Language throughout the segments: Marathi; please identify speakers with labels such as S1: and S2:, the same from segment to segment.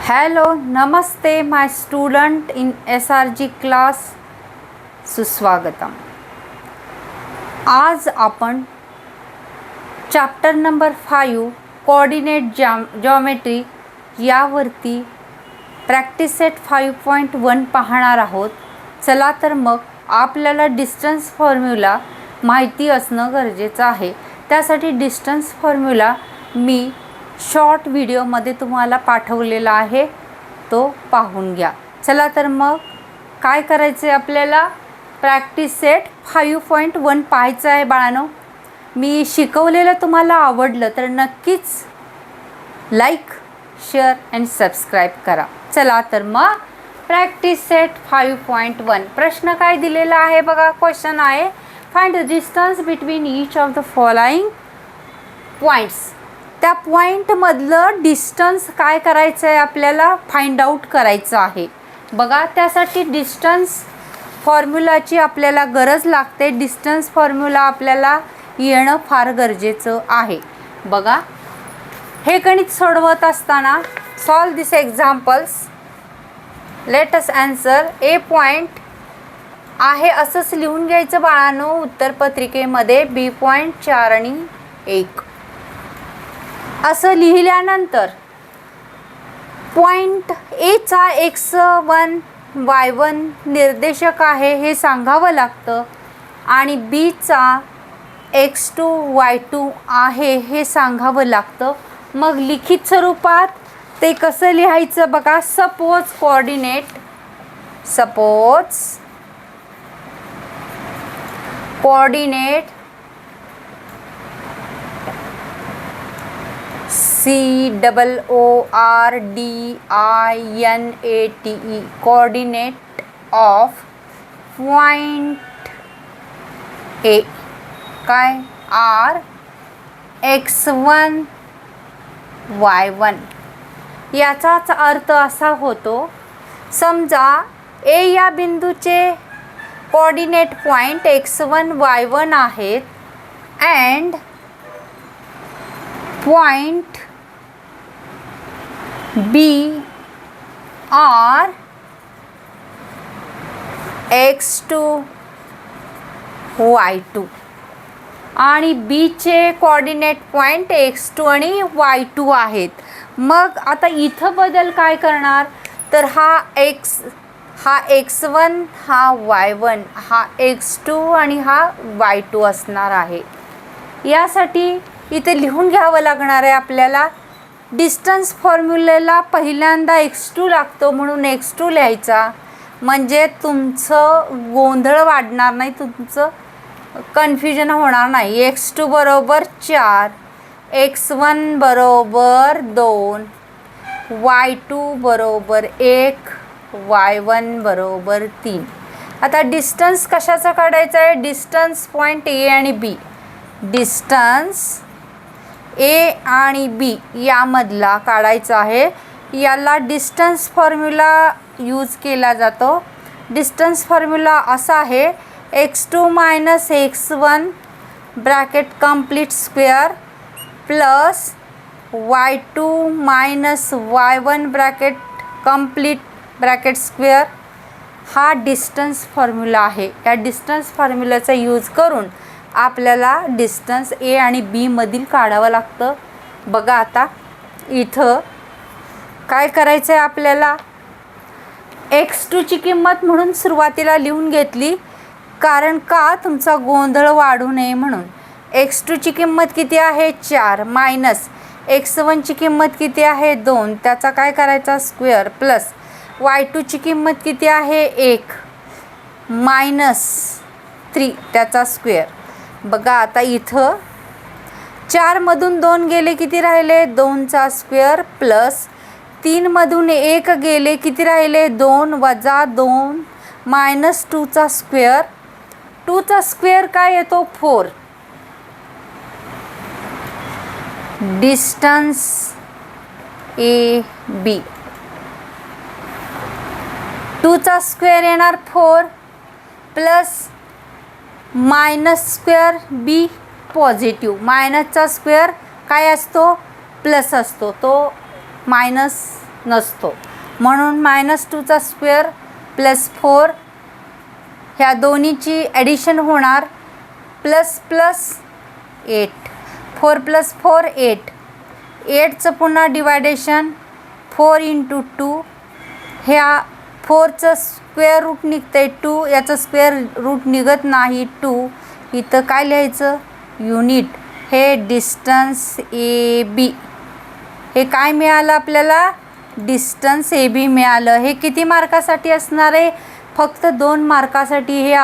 S1: हेलो नमस्ते my student in SRG class सुस्वागतम। आज आपण चॅप्टर नंबर 5 कोऑर्डिनेट ज्योमेट्री यावरती प्रॅक्टिस सेट 5.1 पाहणार आहोत। चला तर मग आपल्याला डिस्टन्स फॉर्म्युला माहिती असणं गरजेचं आहे। त्यासाठी डिस्टन्स फॉर्म्युला मी शॉर्ट व्हिडिओमध्ये तुम्हाला पाठवलेला आहे, तो पाहून घ्या। चला तर मग काय करायचे आपल्याला प्रॅक्टिस सेट 5.1 पाहायचं आहे बाळांनो। मी शिकवलेलं तुम्हाला आवडलं तर नक्कीच लाईक शेअर आणि सबस्क्राईब करा। चला तर मग प्रॅक्टिस सेट 5.1 प्रश्न काय दिलेला आहे बघा। क्वेश्चन आहे find the distance between each of the following points. त्या पॉईंटमधलं डिस्टन्स काय करायचं आहे आपल्याला फाइंड आउट करायचं आहे बघा। त्यासाठी डिस्टन्स फॉर्म्युलाची आपल्याला गरज लागते। डिस्टन्स फॉर्म्युला आपल्याला येणं फार गरजेचं आहे बघा। हे गणित सोडवत असताना solve this examples. Let us answer. A point आहे असंच लिहून घ्यायचं बाळांनो उत्तरपत्रिकेमध्ये। बी पॉइंट 4 आणि 1 असं लिहिल्यानंतर पॉइंट ए चा x1 y1 निर्देशक आहे हे सांगावं लागतं आणि बी चा x2 y2 आहे हे सांगावं लागतं। मग लिखित स्वरूपात ते कसं लिहायचं बघा। Suppose coordinate COORDINATE coordinate of point A काय R x1 y1 याचाच अर्थ असा होतो समजा A या बिंदूचे कोऑर्डिनेट पॉइंट x1 y1 आहेत and point B are x2 y2 आणि B चे कोऑर्डिनेट पॉइंट x2 आणि y2 आहेत। मग आता इथं बदल काय करणार तर हा x1 हा y1 हा x2 आणि हा y2 असणार आहे। यासाठी इथे लिहून घ्यावं लागणार आहे आपल्याला। डिस्टन्स फॉर्म्युलेला पहिल्यांदा x2 लागतो म्हणून x2 लिहायचा, म्हणजे तुमचं गोंधळ वाढणार नाही, तुमचं कन्फ्युजन होणार नाही। x2 बरोबर 4, x1 बरोबर 2, y2 बरोबर 1, y1 बरोबर 3। आता डिस्टन्स कशाचा काढायचा आहे। डिस्टन्स पॉईंट ए आणि बी, डिस्टन्स ए आणि बी यामधला काढायचा आहे। याला डिस्टन्स फॉर्म्युला यूज केला जातो। डिस्टन्स फॉर्म्युला असा आहे x2 minus x1 bracket complete square plus y2 minus y1 bracket complete bracket square हा डिस्टन्स फॉर्म्युला आहे। या डिस्टन्स फॉर्म्युलाचा यूज करून आपल्याला डिस्टन्स ए आणि बी मधील काढावं लागतं बघा। आता इथं काय करायचं आहे आपल्याला x2 ची किंमत म्हणून सुरुवातीला लिहून घेतली, कारण का तुमचा गोंधळ वाढू नये म्हणून। x2 ची किंमत किती आहे 4 मायनस x1 ची किंमत किती आहे 2 त्याचा काय करायचा स्क्वेअर प्लस y2 ची किंमत किती आहे 1 मायनस 3 त्याचा स्क्वेअर बघा। आता इथं 4 मधून 2 गेले किती राहिले 2 चा स्क्वेअर प्लस 3 मधून 1 गेले किती राहिले 2 वजा 2 मायनस 2 चा स्क्वेअर। 2 चा स्क्वेअर काय येतो 4। डिस्टन्स ए बी 2 चा स्क्वेअर येणार 4 प्लस मायनस स्क्वेअर बी पॉझिटिव्ह, मायनसचा स्क्वेअर काय असतो प्लस असतो, तो मायनस नसतो. म्हणून -2चा स्क्वेअर प्लस 4 ह्या दोन्हीची ॲडिशन होणार प्लस 8. 4 + 4 8. 8चं पुन्हा डिवायडेशन 4 × 2. ह्या 4चं स्क्वेअर रूट निघतं आहे 2, याचं स्क्वेअर रूट निघत नाही 2. इथं काय लिहायचं? युनिट. हे डिस्टन्स AB. हे काय मिळालं आपल्याला? डिस्टन्स AB मिळालं. हे किती मार्कासाठी असणार आहे? फक्त 2 मार्कासाठी हे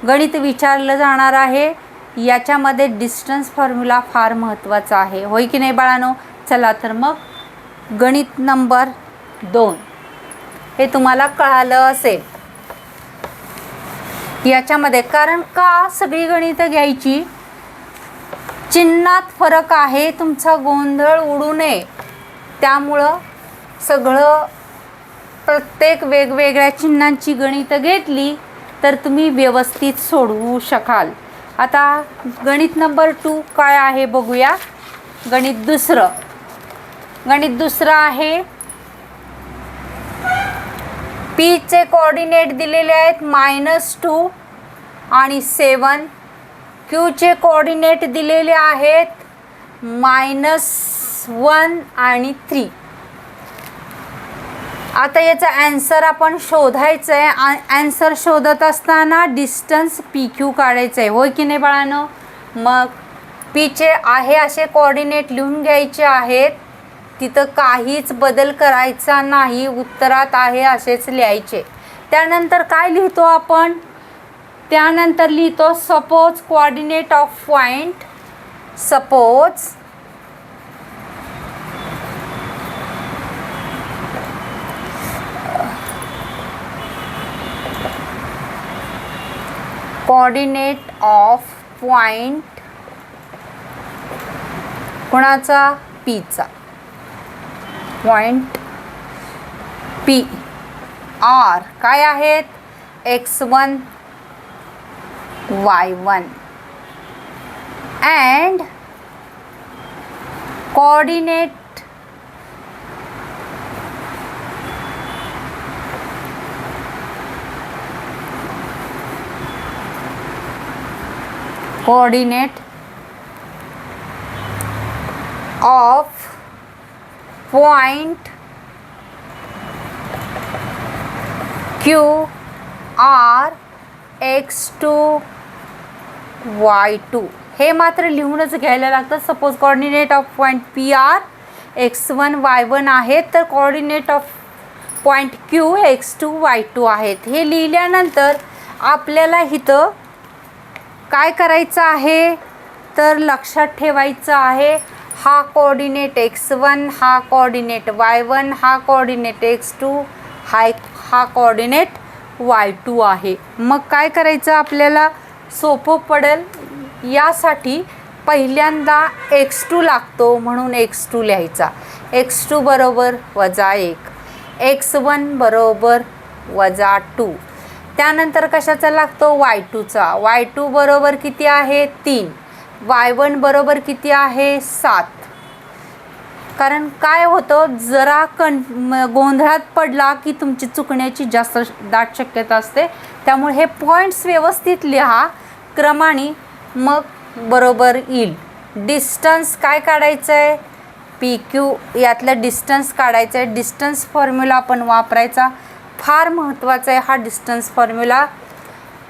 S1: गणित विचारलं जाणार आहे. याच्यामध्ये डिस्टन्स फॉर्म्युला फार महत्त्वाचा आहे, होय की नाही बाळांनो? चला तर मग गणित नंबर 2 हे तुम्हाला कळालं असेल. याच्यामध्ये कारण का सगळी गणितं घ्यायची, चिन्हात फरक आहे, तुमचा गोंधळ उडू नये त्यामुळं सगळं प्रत्येक वेगवेगळ्या चिन्हांची गणितं घेतली तर तुम्ही व्यवस्थित सोडवू शकाल. आता गणित नंबर 2 काय आहे बघूया. गणित दुसरं आहे. Pचे कोऑर्डिनेट दिलेले आहेत -2 आणि 7. Qचे कोऑर्डिनेट दिलेले आहेत -1 आणि 3. आता याचा ॲन्सर आपण शोधायचं आहे. ॲन्सर शोधत असताना डिस्टन्स PQ काढायचं आहे, होय की नाही बाळांनो? मग Pचे आहे असे कोऑर्डिनेट लिहून घ्यायचे आहेत. तिथं काहीच बदल करायचा नाही, उत्तरात आहे असेच लिहायचे. त्यानंतर काय लिहितो आपण? त्यानंतर लिहितो suppose coordinate of point. Suppose coordinate of point कोणाचा? Pचा. पॉईंट P R काय आहेत? x1 y1 and coordinate of point Q R x2 y2 हे मात्र लिहूनच घ्यायला लागतं. Suppose coordinate of point PR x1 y1 आहेत, तर coordinate of point Q x2 y2 आहेत. हे लिहिल्यानंतर आपल्याला इथं काय करायचं आहे तर लक्षात ठेवायचं आहे, हा कोऑर्डिनेट x1, हा कोऑर्डिनेट y1, हा कोऑर्डिनेट x2, हा कोऑर्डिनेट y2 आहे. मग काय करायचं आपल्याला? सोपं पडेल यासाठी पहिल्यांदा x2 लागतो म्हणून x2 लिहायचा. x2 बरोबर -1, x1 बरोबर -2. त्यानंतर कशाचा लागतो? y2चा. y2 बरोबर किती आहे? 3. y1 बरोबर किती आहे? 7. कारण काय होतं, जरा गोंधळात पडला की तुमची चुकण्याची जास्त दाट शक्यता असते. त्यामुळे हे पॉईंट्स व्यवस्थित लिहा क्रमाने, मग बरोबर येईल. डिस्टन्स काय काढायचं आहे? PQ यातलं डिस्टन्स काढायचं आहे. डिस्टन्स फॉर्म्युला आपण वापरायचा, फार महत्त्वाचा आहे हा distance formula.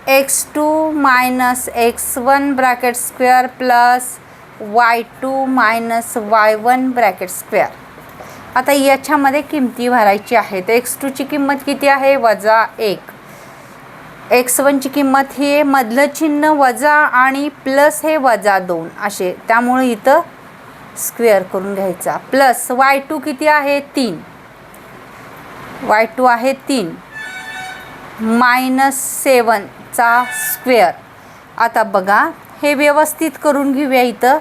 S1: x2 - x1 bracket square plus y2 - y1 bracket square. आता याच्यामध्ये किमती भरायची आहेत. x2ची किंमत किती आहे? -1. x1ची किंमत हे मधलं चिन्ह वजा आणि प्लस हे -2 असे, त्यामुळे इथं स्क्वेअर करून घ्यायचा. प्लस y2 किती आहे? 3. y2 आहे 3 -7चा स्क्वेअर. आता बघा हे व्यवस्थित करून घेऊया. इथं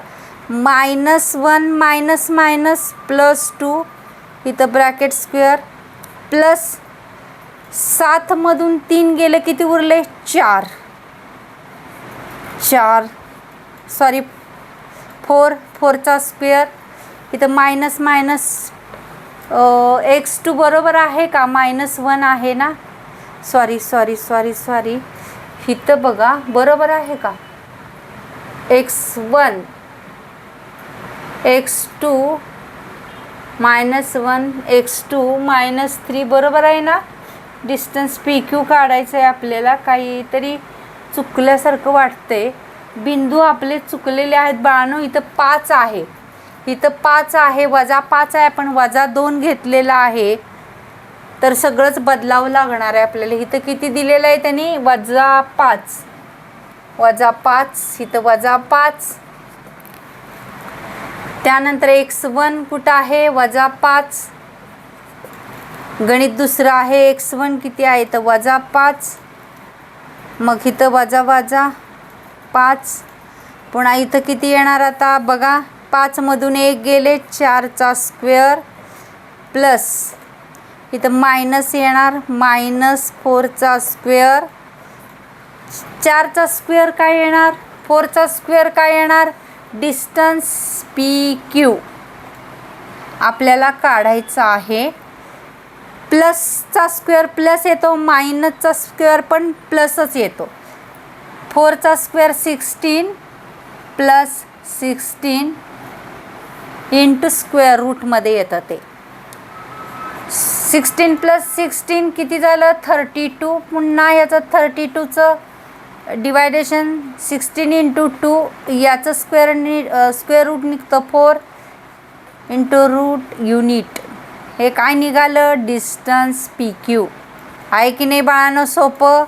S1: -1 +2 इथं ब्रॅकेट स्क्वेअर प्लस 7 मधून 3 गेले किती उरले? 4 4चा स्क्वेअर. इथं मायनस x2 बरोबर आहे का? -1 आहे ना. सॉरी इथं बघा बरोबर आहे का? x1 x2 -1 x2 -3 बरोबर आहे ना. डिस्टन्स PQ काढायचं आहे आपल्याला. काहीतरी चुकल्यासारखं वाटतंय. बिंदू आपले चुकलेले आहेत बाळांनो. इथं 5 आहे, इथं 5 आहे, -5 आहे, आपण -2 घेतलेला आहे. तर सगळंच बदलावं लागणार आहे आपल्याला. इथं किती दिलेलं आहे त्यांनी? -5 इथं -5. त्यानंतर x1 कुठं आहे? -5. गणित दुसरं आहे. x1 किती आहे? तर -5. मग इथं -5. पुन्हा इथं किती येणार आता बघा? 5 मधून 1 गेले, 4चा स्क्वेअर प्लस इथं मायनस येणार, -4चा स्क्वेअर. 4चा स्क्वेअर काय येणार? 4चा स्क्वेअर काय येणार? डिस्टन्स PQ आपल्याला काढायचा आहे. प्लसचा स्क्वेअर प्लस येतो, मायनसचा स्क्वेअर पण प्लसच येतो. 4चा स्क्वेअर 16 प्लस 16 इंटू स्क्वेअर रूटमध्ये येतं ते. 16 प्लस 16 किती झालं? 32. पुन्हा याचं 32चं डिवायडेशन 16 इंटू 2, याचं स्क्वेअर रूट निघतं 4 इंटू रूट युनिट. हे काय निघालं? Distance PQ. आहे की नाही बाळांनो सोपं?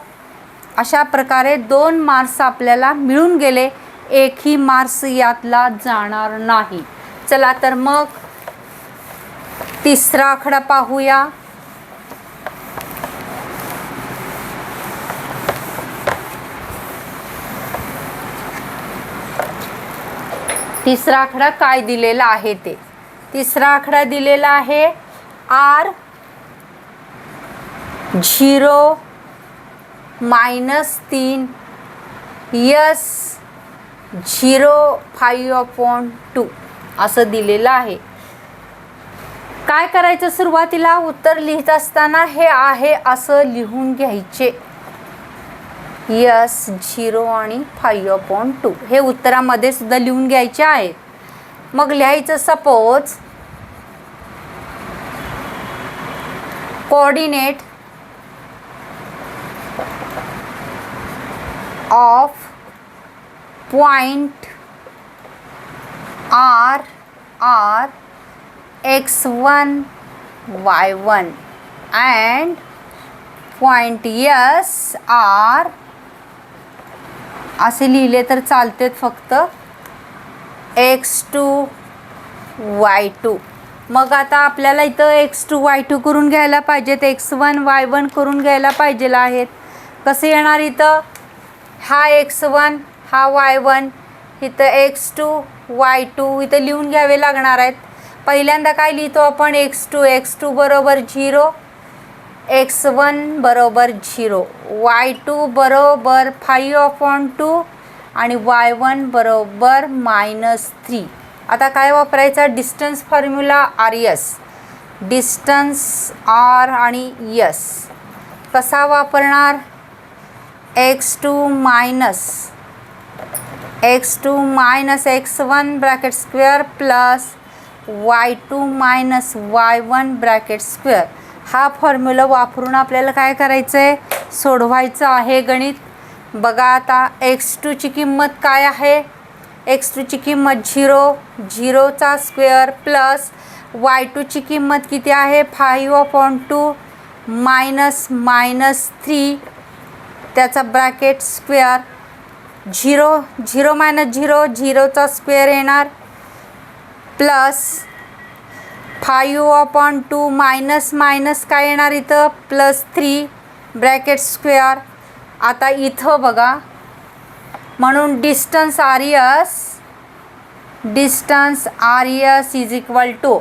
S1: अशा प्रकारे 2 मार्क्स आपल्याला मिळून गेले. एकही मार्क्स यातला जाणार नाही. चला तर मग तिसरा आकडा पाहूया. तिसरा आकडा काय दिलेला आहे ते? तिसरा आकडा दिलेला आहे R 0 -3 S 0 5/2 असं दिलेलं आहे. काय करायचं? सुरुवातीला उत्तर लिहित असताना हे आहे असं लिहून घ्यायचे. S 0 आणि 5/2 हे उत्तरामध्ये सुद्धा लिहून घ्यायचे आहेत. मग लिहायचं suppose coordinate of point R x1 y1 and point S R असे लिहिले तर चालते फक्त x2 y2. मग आता आपल्याला इथं x2 y2 करून घ्यायला पाहिजेत, x1 y1 करून घ्यायला पाहिजेला आहेत. कसे येणार? इथं हा x1 हा y1, इथं x2 y2 इथं लिहून घ्यावे लागणार आहेत. पहिल्यांदा काय लिहितो आपण? x2 बरोबर 0, x1 बरोबर 0, y2 बरोबर 5/2 आणि y1 बरोबर -3. आता काय वापरायचा? Distance formula RS. Distance R आणि S कसा वापरणार? x2 minus x1 bracket square plus y2 minus y1 bracket square. हा फॉर्म्युला वापरून आपल्याला काय करायचं आहे? सोडवायचं आहे गणित. बघा आता x2 ची किंमत काय आहे? x2 ची किंमत 0चा स्क्वेअर प्लस y2 ची किंमत किती आहे? 5/2 मायनस -3 त्याचा ब्रॅकेट स्क्वेअर. 0 मायनस 0चा स्क्वेअर येणार प्लस 5/2 मायनस काय येणार इथं? +3 ब्रॅकेट स्क्वेअर. आता इथं बघा, म्हणून distance RS is equal to,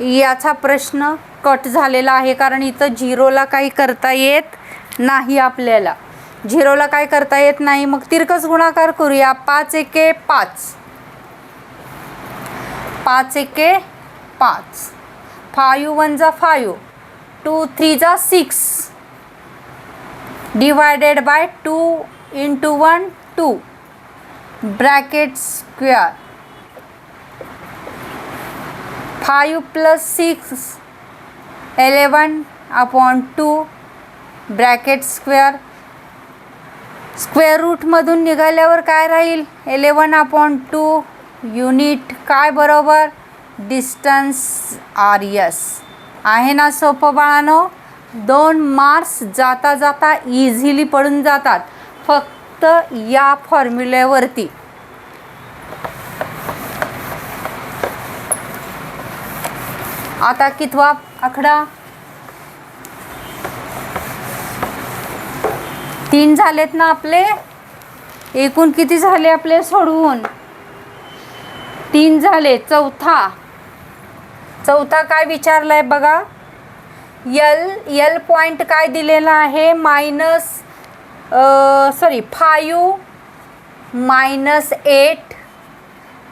S1: याचा प्रश्न कट झालेला आहे कारण इथं 0ला काही करता येत नाही. आपल्याला 0ला काय करता येत नाही. मग तिरकस गुणाकार करूया. 5 एके 5, 5 एके 5, 5 1 जा 5, 2 3 जा 6, divided by 2 into 1 2, bracket square. 5 + 6 11/2, bracket square. Square रूटमधून निघाल्यावर काय राहील? 11/2 युनिट. काय बरोबर? Distance RS. आहे ना सोपं बाळांनो? 2 मार्क्स जाता जाता इझिली पडून जातात फक्त या फॉर्म्युल्यावरती. आता कितवा आकडा? 3 झालेत ना आपले? एकूण किती झाले आपले सोडवून? 3 झाले. चौथा काय विचारलाय बघा. एल पॉइंट काय दिलेला आहे? 5 -8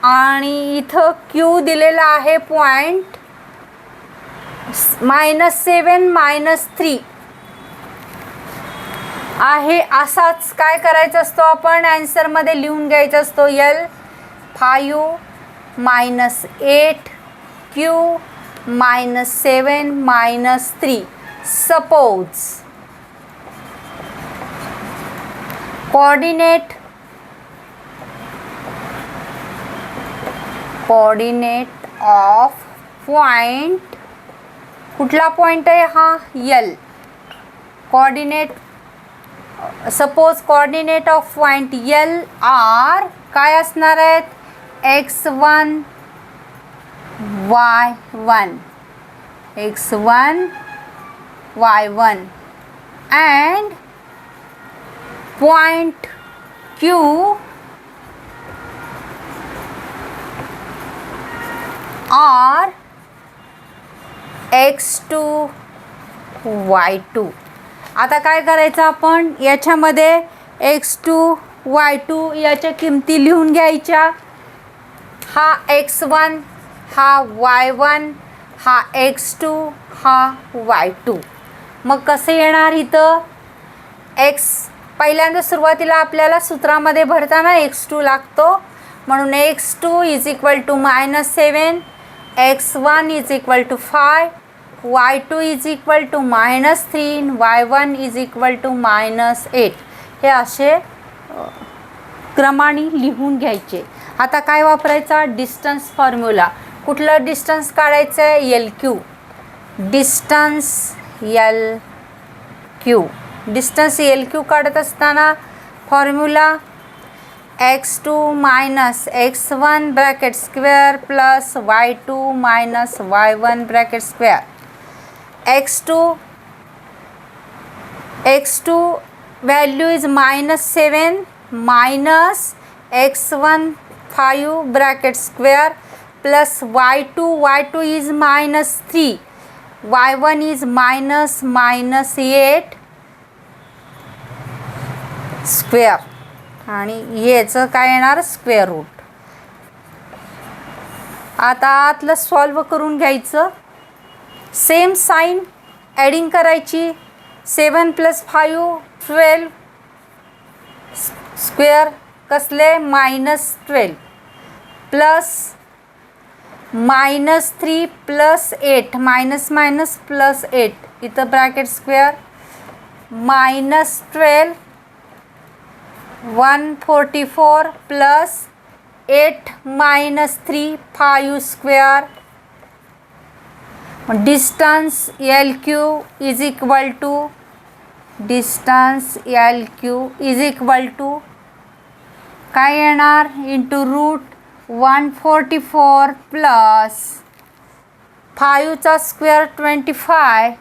S1: आणि इथं क्यू दिलेला आहे पॉइंट -7 -3 आहे. असाच काय करायचं असतो आपण ॲन्सरमध्ये लिहून घ्यायचा असतो. L 5 -8 Q -7 -3. Suppose coordinate of point, कुठला पॉइंट आहे हा? L. Coordinate, suppose coordinate of point L are काय असणार आहेत? x1 y1, x1 y1 and point Q are x2 y2. आता काय करायचं आपण? याच्यामध्ये x2 y2 याच्या किमती लिहून घ्यायच्या. हा x1, हा y1, हा x2, हा y2. मग कसं येणार इथं? x पहिल्यांदा सुरुवातीला आपल्याला सूत्रामध्ये भरताना x2 लागतो म्हणून x2 = -7, x1 = 5, y2 = -3, y1 = -8. हे असे क्रमाने लिहून घ्यायचे. आता काय वापरायचा? Distance formula. कुठलं डिस्टन्स काढायचं आहे? LQ. Distance LQ. Distance LQ काढत असताना formula x2 - x1 bracket square plus y2 - y1 bracket square. x2 value is -7 minus x1 5 bracket square plus y2 is -3, y1 is -8 square आणि याचं काय येणार? Square root. आता आतलं सॉल्व करून घ्यायचं. सेम साईन ॲडिंग करायची. 7 + 5 12 स्क्वेअर कसले? -12 प्लस -3 + 8 मायनस प्लस 8 इथं bracket square -12 144 plus 8 -3 5 square. Distance LQ is equal to काय येणार? इंटू रूट 144 प्लस 5चा स्क्वेअर 25.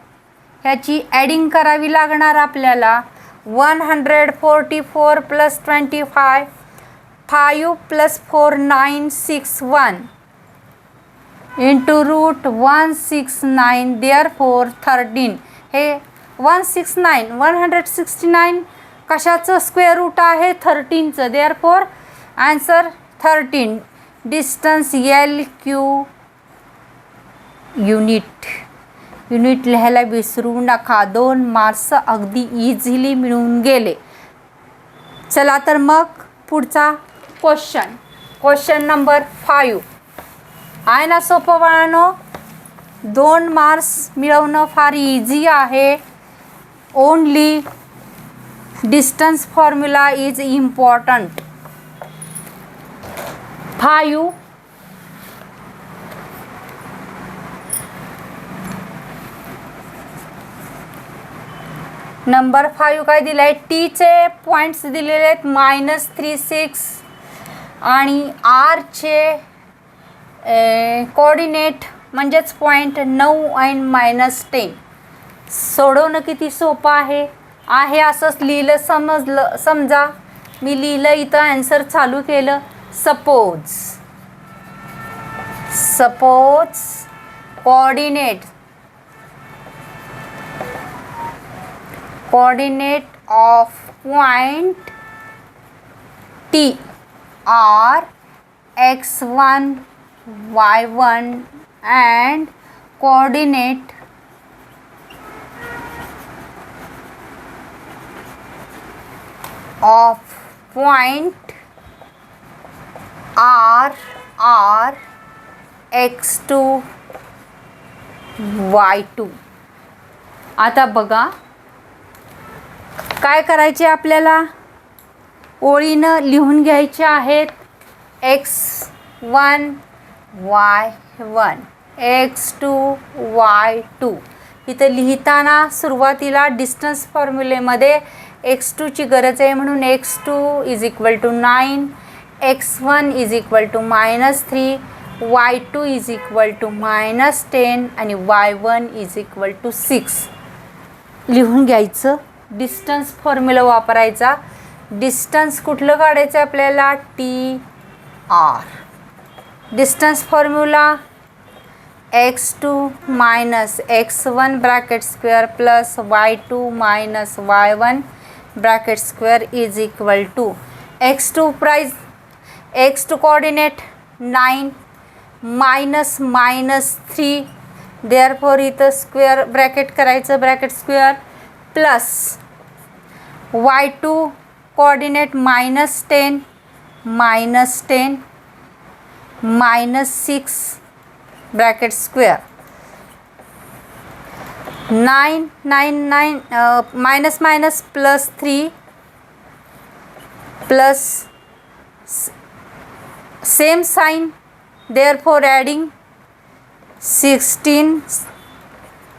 S1: ह्याची ॲडिंग करावी लागणार आपल्याला. 144 प्लस 25, 5 + 4 961 इंटू रूट 169 देअरफोर 13. हे 169 कशाचं स्क्वेअर रूट आहे? 13चं. Therefore answer 13. Distance LQ unit लिहायला विसरू नका. 2 मार्क्स अगदी इझिली मिळून गेले. चला तर मग पुढचा क्वेश्चन नंबर 5 आहे ना सोपं बाळांनो. 2 मार्क्स मिळवणं फार इझी आहे. Only distance formula is important. 5 number 5 काय दिलं आहे. टीचे पॉईंट्स दिलेले आहेत -3 6 आणि आरचे कोऑर्डिनेट म्हणजेच पॉईंट 9 आणि -10. सोडवणं किती सोपं आहे असंच लिहिलं. समजा मी लिहिलं इथं आन्सर चालू केलं. Suppose coordinate of point T are x1 y1 and coordinate of point R x2 y2. आता बघा काय करायचे आपल्याला. ओळीनं लिहून घ्यायचे आहेत. x1 y1 x2 y2. इथं लिहिताना सुरुवातीला डिस्टन्स फॉर्म्युलेमध्ये x2ची गरज आहे म्हणून x2 = 9, x1 = -3, y2 = -10 आणि y1 = 6 लिहून घ्यायचं. डिस्टन्स फॉर्म्युला वापरायचा. डिस्टन्स कुठलं काढायचं आपल्याला. TR. Distance formula x2 - x1 bracket square plus y2 - y1 bracket square is equal to x2 price x2 coordinate 9 -3. Therefore इथं स्क्वेअर ब्रॅकेट करायचं bracket square plus y2 coordinate -10 -6 bracket square 9 plus 3 plus same sign therefore adding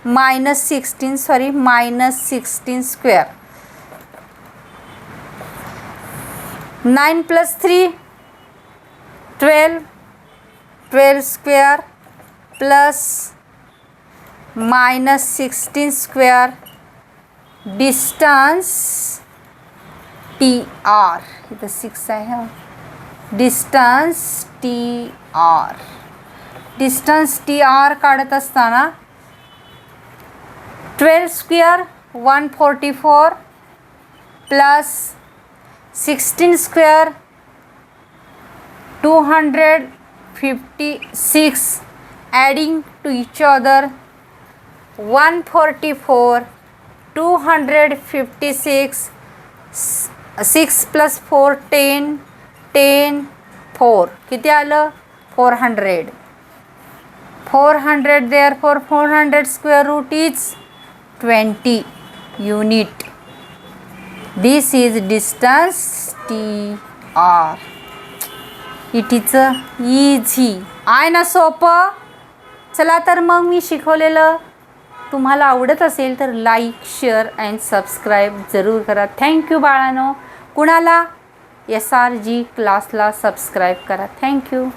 S1: -16 square. 9 plus 3 12 square plus -16 square. Distance TR इथं 6 आहे. डिस्टन्स TR काढत असताना 12 square 144 plus 16 square 256 adding to each other 144 256 6 plus 4 10 4 किती आलं 400 therefore 400 square root is 20 unit. This is distance TR. It is easy आहे ना सोपं. चला तर मग मी शिकवलेलं तुम्हाला आवडत असेल तर लाईक शेअर अँड सबस्क्राईब जरूर करा. थँक्यू बाळांनो. कुणाला SRG क्लासला सबस्क्राईब करा. थँक्यू.